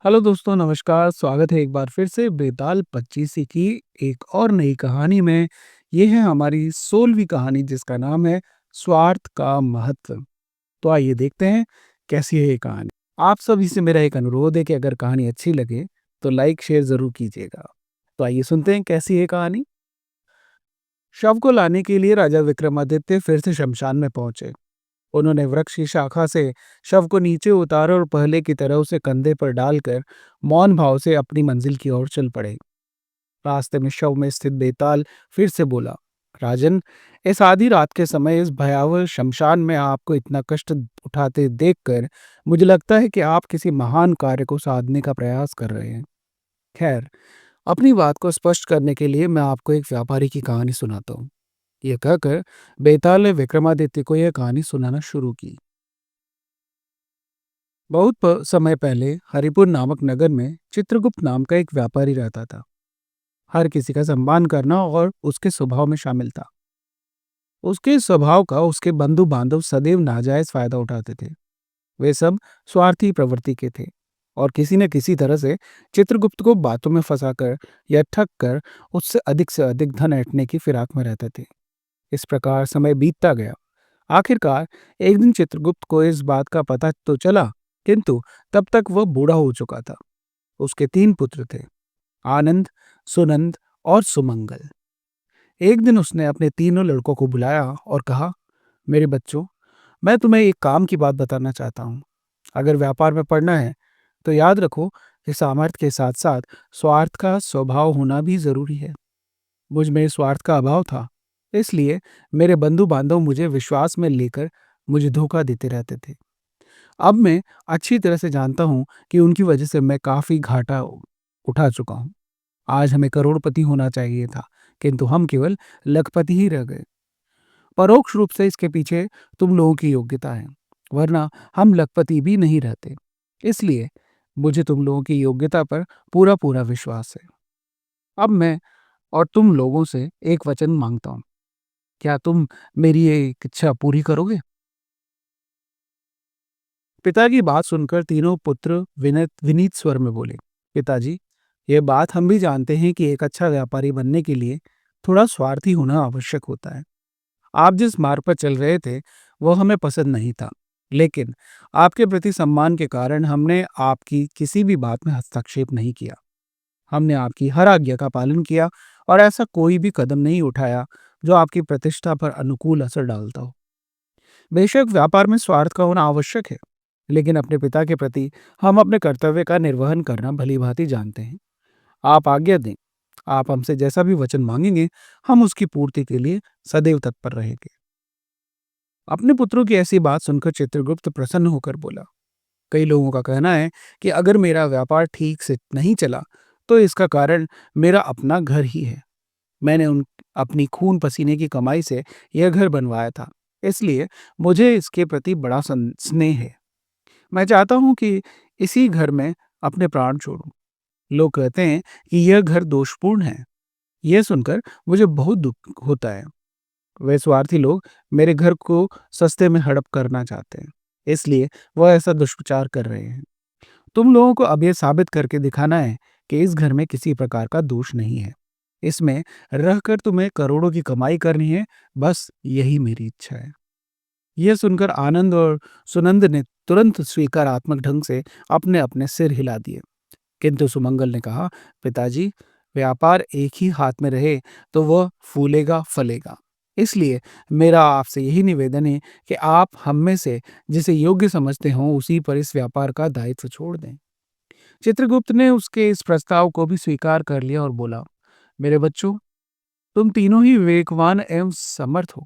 Hello दोस्तों, नमस्कार। स्वागत है एक बार फिर से बेताल पच्चीसी की एक और नई कहानी में। ये है हमारी 16वीं कहानी, जिसका नाम है स्वार्थ का महत्व। तो आइए देखते हैं कैसी है ये कहानी। आप सभी से मेरा एक अनुरोध है कि अगर कहानी अच्छी लगे तो लाइक शेयर जरूर कीजिएगा। तो आइए सुनते हैं कैसी है कहानी। शव को लाने के लिए राजा विक्रमादित्य फिर से शमशान में पहुंचे। उन्होंने वृक्ष की शाखा से शव को नीचे उतारा और पहले की तरह उसे कंधे पर डालकर मौन भाव से अपनी मंजिल की ओर चल पड़े। रास्ते में शव में स्थित बेताल फिर से बोला, राजन, इस आधी रात के समय इस भयावह शमशान में आपको इतना कष्ट उठाते देखकर मुझे लगता है कि आप किसी महान कार्य को साधने का प्रयास कर रहे हैं। खैर, अपनी बात को स्पष्ट करने के लिए मैं आपको एक व्यापारी की कहानी सुनाता हूँ। यह कहकर बेताल ने विक्रमादित्य को यह कहानी सुनाना शुरू की। बहुत समय पहले हरिपुर नामक नगर में चित्रगुप्त नाम का एक व्यापारी रहता था। हर किसी का सम्मान करना और उसके स्वभाव में शामिल था। उसके स्वभाव का उसके बंधु बांधव सदैव नाजायज फायदा उठाते थे। वे सब स्वार्थी प्रवृत्ति के थे और किसी न किसी तरह से चित्रगुप्त को बातों में फंसाकर या ठग कर उससे अधिक धन ऐंठने की फिराक में रहते थे। इस प्रकार समय बीतता गया। आखिरकार एक दिन चित्रगुप्त को इस बात का पता तो चला, किंतु तब तक वह बूढ़ा हो चुका था। उसके 3 पुत्र थे, आनंद, सुनंद और सुमंगल। एक दिन उसने अपने तीनों लड़कों को बुलाया और कहा, मेरे बच्चों, मैं तुम्हें एक काम की बात बताना चाहता हूँ। अगर व्यापार में पढ़ना है तो याद रखो कि सामर्थ्य के साथ साथ स्वार्थ का स्वभाव होना भी जरूरी है। मुझ में स्वार्थ का अभाव था, इसलिए मेरे बंधु बांधव मुझे विश्वास में लेकर मुझे धोखा देते रहते थे। अब मैं अच्छी तरह से जानता हूँ कि उनकी वजह से मैं काफी घाटा उठा चुका हूँ। आज हमें करोड़पति होना चाहिए था, किंतु हम केवल लखपति ही रह गए। परोक्ष रूप से इसके पीछे तुम लोगों की योग्यता है, वरना हम लखपति भी नहीं रहते। इसलिए मुझे तुम लोगों की योग्यता पर पूरा पूरा विश्वास है। अब मैं और तुम लोगों से एक वचन मांगता हूँ। क्या तुम मेरी ये इच्छा पूरी करोगे? पिता की बात सुनकर तीनों पुत्र विनीत स्वर में बोले, पिताजी, ये बात हम भी जानते हैं कि एक अच्छा व्यापारी बनने के लिए थोड़ा स्वार्थी होना आवश्यक होता है। आप जिस मार्ग पर चल रहे थे वह हमें पसंद नहीं था, लेकिन आपके प्रति सम्मान के कारण हमने आपकी किसी भी बात में हस्तक्षेप नहीं किया। हमने आपकी हर आज्ञा का पालन किया और ऐसा कोई भी कदम नहीं उठाया जो आपकी प्रतिष्ठा पर अनुकूल असर डालता हो। बेशक व्यापार में स्वार्थ का होना आवश्यक है, लेकिन अपने पिता के प्रति हम अपने कर्तव्य का निर्वहन करना भलीभांति जानते हैं। आप आज्ञा दें। आप हमसे जैसा भी वचन मांगेंगे, हम उसकी पूर्ति के लिए सदैव तत्पर रहेंगे। अपने पुत्रों की ऐसी बात सुनकर चित्रगुप्त प्रसन्न होकर बोला, कई लोगों का कहना है कि अगर मेरा व्यापार ठीक से नहीं चला तो इसका कारण मेरा अपना घर ही है। मैंने उन अपनी खून पसीने की कमाई से यह घर बनवाया था, इसलिए मुझे इसके प्रति बड़ा स्नेह है। मैं चाहता हूं कि इसी घर में अपने प्राण छोड़ूं। लोग कहते हैं कि यह घर दोषपूर्ण है। यह सुनकर मुझे बहुत दुख होता है। वे स्वार्थी लोग मेरे घर को सस्ते में हड़प करना चाहते हैं, इसलिए वह ऐसा दुष्प्रचार कर रहे हैं। तुम लोगों को अब यह साबित करके दिखाना है कि इस घर में किसी प्रकार का दोष नहीं है। इसमें रहकर तुम्हें करोड़ों की कमाई करनी है, बस यही मेरी इच्छा है। यह सुनकर आनंद और सुनंद ने तुरंत स्वीकारात्मक ढंग से अपने अपने सिर हिला दिए, किंतु सुमंगल ने कहा, पिताजी, व्यापार एक ही हाथ में रहे तो वह फूलेगा फलेगा। इसलिए मेरा आपसे यही निवेदन है कि आप हम में से जिसे योग्य समझते हो उसी पर इस व्यापार का दायित्व छोड़ दें। चित्रगुप्त ने उसके इस प्रस्ताव को भी स्वीकार कर लिया और बोला, मेरे बच्चों, तुम तीनों ही विवेकवान एवं समर्थ हो।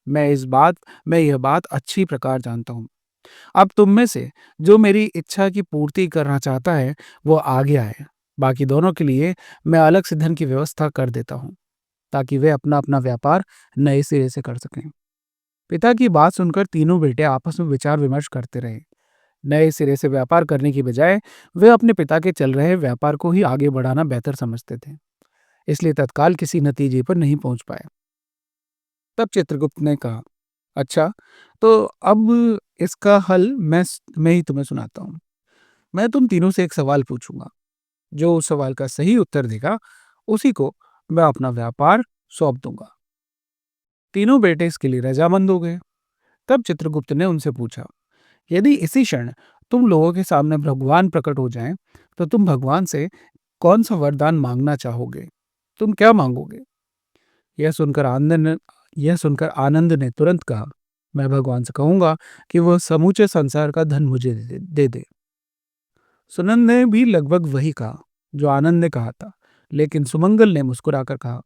मैं यह बात अच्छी प्रकार जानता हूँ। अब तुम में से जो मेरी इच्छा की पूर्ति करना चाहता है वो आगे आए। बाकी दोनों के लिए मैं अलग से धन की व्यवस्था कर देता हूँ, ताकि वे अपना अपना व्यापार नए सिरे से कर सकें। पिता की बात सुनकर तीनों बेटे आपस में विचार विमर्श करते रहे। नए सिरे से व्यापार करने की बजाय वे अपने पिता के चल रहे व्यापार को ही आगे बढ़ाना बेहतर समझते थे, इसलिए तत्काल किसी नतीजे पर नहीं पहुंच पाए। तब चित्रगुप्त ने कहा, अच्छा, तो अब इसका हल मैं ही तुम्हें सुनाता हूँ। मैं तुम तीनों से एक सवाल पूछूंगा। जो उस सवाल का सही उत्तर देगा उसी को मैं अपना व्यापार सौंप दूंगा। तीनों बेटे इसके लिए रजामंद हो गए। तब चित्रगुप्त ने उनसे पूछा, यदि इसी क्षण तुम लोगों के सामने भगवान प्रकट हो जाएं, तो तुम भगवान से कौन सा वरदान मांगना चाहोगे? तुम क्या मांगोगे? यह सुनकर आनंद ने यह सुनकर आनंद ने तुरंत कहा, मैं भगवान से कहूंगा कि वह समूचे संसार का धन मुझे दे दे। सुनंद ने भी लगभग वही कहा जो आनंद ने कहा था, लेकिन सुमंगल ने मुस्कुराकर कहा,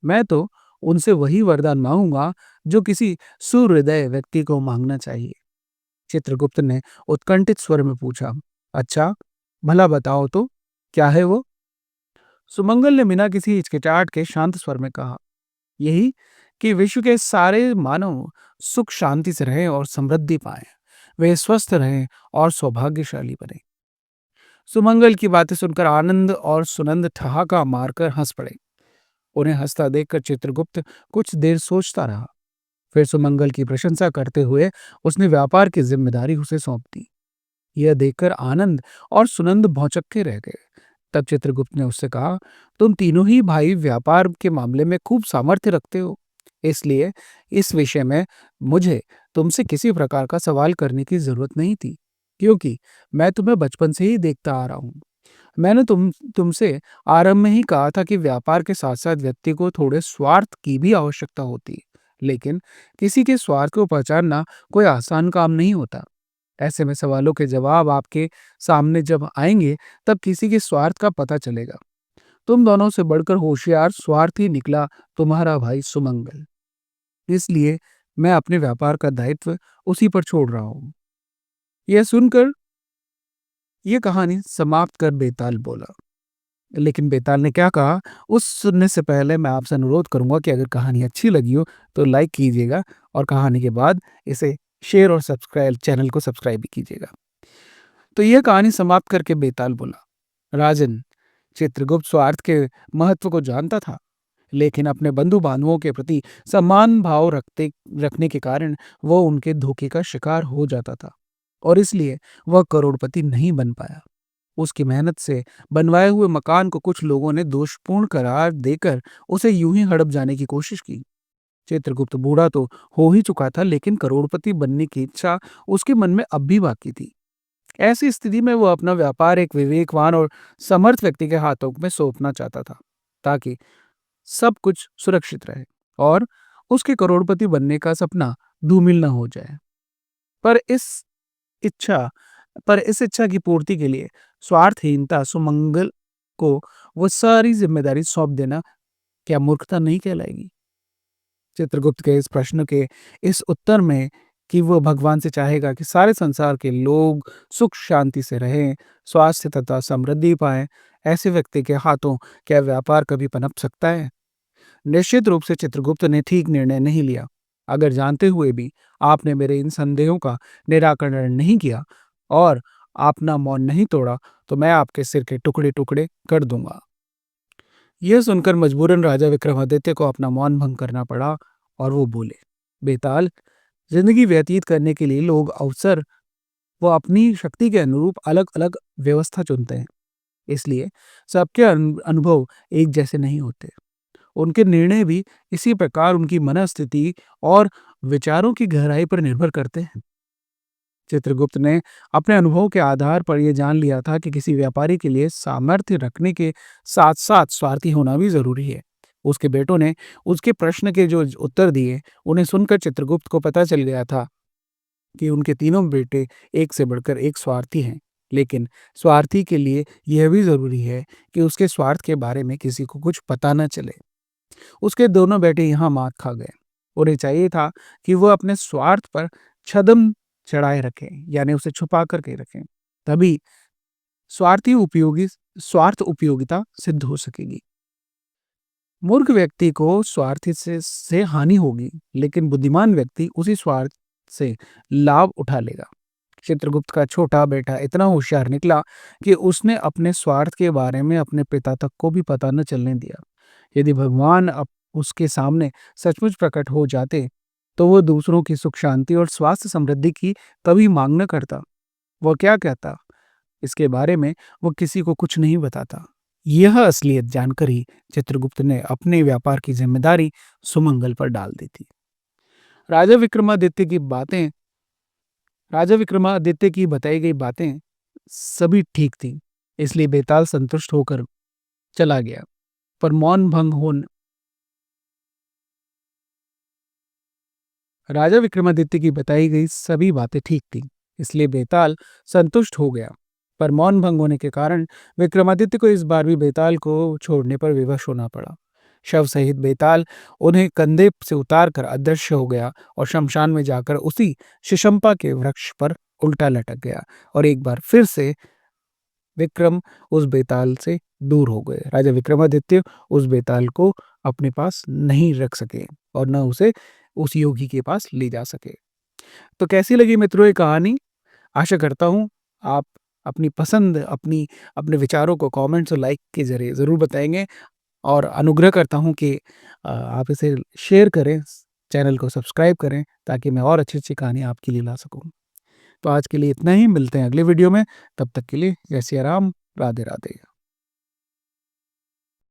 मैं तो उनसे वही वरदान मांगूंगा जो किसी सुहृदय व्यक्ति को मांगना चाहिए। चित्रगुप्त ने उत्कंठित स्वर में पूछा, अच्छा, भला बताओ तो, क्या है वो? सुमंगल ने बिना किसी हिचकिचाहट के शांत स्वर में कहा, यही कि विश्व के सारे मानव सुख शांति से रहें और समृद्धि पाएं, वे स्वस्थ रहें और सौभाग्यशाली बने। सुमंगल की बातें सुनकर आनंद और सुनंद ठहाका मारकर हंस पड़े। उन्हें हंसता देखकर चित्रगुप्त कुछ देर सोचता रहा। फिर सुमंगल की प्रशंसा करते हुए उसने व्यापार की जिम्मेदारी उसे सौंप दी। यह देखकर आनंद और सुनंद भौचक्के रह गए। तब चित्रगुप्त ने उससे कहा, तुम तीनों ही भाई व्यापार के मामले में खूब सामर्थ्य रखते हो, इसलिए इस विषय में मुझे तुमसे किसी प्रकार का सवाल करने की जरूरत नहीं थी, क्योंकि मैं तुम्हें बचपन से ही देखता आ रहा हूँ। मैंने तुमसे आरंभ में ही कहा था कि व्यापार के साथ साथ व्यक्ति को थोड़े स्वार्थ की भी आवश्यकता होती है, लेकिन किसी के स्वार्थ को पहचानना कोई आसान काम नहीं होता। ऐसे में सवालों के जवाब आपके सामने जब आएंगे, तब किसी के स्वार्थ का पता चलेगा। तुम दोनों से बढ़कर होशियार स्वार्थी निकला तुम्हारा भाई सुमंगल, इसलिए मैं अपने व्यापार का दायित्व उसी पर छोड़ रहा हूँ। यह सुनकर यह कहानी समाप्त कर बेताल बोला। लेकिन बेताल ने क्या कहा, उस सुनने से पहले मैं आपसे अनुरोध करूंगा कि अगर कहानी अच्छी लगी हो तो लाइक कीजिएगा, और कहानी के बाद इसे शेयर और सब्सक्राइब चैनल को सब्सक्राइब भी कीजिएगा। तो यह कहानी समाप्त करके बेताल बोला, राजन, चित्रगुप्त स्वार्थ के महत्व को जानता था, लेकिन अपने बंधु बांधवों के प्रति सम्मान भाव रखने के कारण वह उनके धोखे का शिकार हो जाता था, और इसलिए वह करोड़पति नहीं बन पाया। उसकी मेहनत से बनवाए हुए मकान को कुछ लोगों ने दोषपूर्ण करार देकर उसे यूं ही हड़प जाने की कोशिश की। चित्रगुप्त बूढ़ा तो हो ही चुका था, लेकिन करोड़पति बनने की इच्छा उसके मन में अब भी बाकी थी। ऐसी स्थिति में वह अपना व्यापार एक विवेकवान और समर्थ व्यक्ति के हाथों में सौंपना चाहता था, ताकि सब कुछ सुरक्षित रहे और उसके करोड़पति बनने का सपना धूमिल न हो जाए। पर इस इच्छा पर इस इच्छा की पूर्ति के लिए स्वार्थहीनता सुमंगल को वो सारी जिम्मेदारी सौंप देना क्या मूर्खता नहीं कहलाएगी? चित्रगुप्त के इस प्रश्न के इस उत्तर में कि वह भगवान से चाहेगा कि सारे संसार के लोग सुख शांति से रहें, स्वास्थ्य तथा समृद्धि पाएं, ऐसे व्यक्ति के हाथों क्या व्यापार कभी पनप सकता है? निश्चित रूप से चित्रगुप्त ने ठीक निर्णय नहीं लिया। अगर जानते हुए भी आपने मेरे इन संदेहों का निराकरण नहीं किया और अपना मौन नहीं तोड़ा, तो मैं आपके सिर के टुकड़े टुकड़े कर दूंगा। यह सुनकर मजबूरन राजा विक्रमादित्य को अपना मौन भंग करना पड़ा, और वो बोले, बेताल, जिंदगी व्यतीत करने के लिए लोग अवसर वो अपनी शक्ति के अनुरूप अलग अलग व्यवस्था चुनते हैं, इसलिए सबके अनुभव एक जैसे नहीं होते। उनके निर्णय भी इसी प्रकार उनकी मनस्थिति और विचारों की गहराई पर निर्भर करते हैं। चित्रगुप्त ने अपने अनुभव के आधार पर यह जान लिया था कि किसी व्यापारी के लिए सामर्थ्य रखने के साथ साथ स्वार्थी होना भी जरूरी है। उसके बेटों ने उसके प्रश्न के जो उत्तर दिए, उन्हें सुनकर चित्रगुप्त को पता चल गया था कि उनके तीनों बेटे एक से बढ़कर एक स्वार्थी हैं। लेकिन स्वार्थी के लिए यह भी जरूरी है कि उसके स्वार्थ के बारे में किसी को कुछ पता न चले। उसके दोनों बेटे यहाँ मात खा गए। उन्हें चाहिए था कि वह अपने स्वार्थ पर छदम चढ़ाए रखें, यानी उसे छुपा करके रखें, तभी स्वार्थ उपयोगिता सिद्ध हो सकेगी। मूर्ख व्यक्ति को स्वार्थ से हानि होगी, लेकिन बुद्धिमान व्यक्ति उसी स्वार्थ से लाभ उठा लेगा। चित्रगुप्त का छोटा बेटा इतना होशियार निकला कि उसने अपने स्वार्थ के बारे में अपने पिता तक को भी पता न चलने दिया। यदि भगवान अब उसके सामने सचमुच प्रकट हो जाते, तो वह दूसरों की सुख शांति और स्वास्थ्य समृद्धि की कभी मांग न करता। वह क्या कहता, इसके बारे में वो किसी को कुछ नहीं बताता। यह असलियत जानकर ही चित्रगुप्त ने अपने व्यापार की जिम्मेदारी सुमंगल पर डाल दी थी। राजा विक्रमादित्य की बातें राजा विक्रमादित्य की बताई गई बातें सभी ठीक थी, इसलिए बेताल संतुष्ट होकर चला गया। पर मौन भंग हो राजा विक्रमादित्य की बताई गई सभी बातें ठीक थी, इसलिए बेताल संतुष्ट हो गया। पर मौन भंग होने के कारण विक्रमादित्य को इस बार भी बेताल को छोड़ने पर विवश होना पड़ा। शव सहित बेताल उन्हें कंधे से उतार कर अदृश्य हो गया और शमशान में जाकर उसी शिशंपा के वृक्ष पर उल्टा लटक गया। और एक बार फिर से विक्रम उस बेताल से दूर हो गए। राजा विक्रमादित्य उस बेताल को अपने पास नहीं रख सके और न उसे उस योगी के पास ले जा सके। तो कैसी लगी मित्रों ये कहानी? आशा करता हूँ आप अपनी पसंद, अपने विचारों को कमेंट्स और लाइक के ज़रिए ज़रूर बताएँगे और अनुग्रह करता हूँ कि आप इसे शेयर करें, चैनल को सब्सक्राइब करें ताकि मैं और अच्छी-अच्छी कहानी आपके लिए ला सकूँ। तो आज के लिए इतना ही, मिलते हैं अगले वीडियो में, तब तक के लिए जय सिया राम, राधे राधे।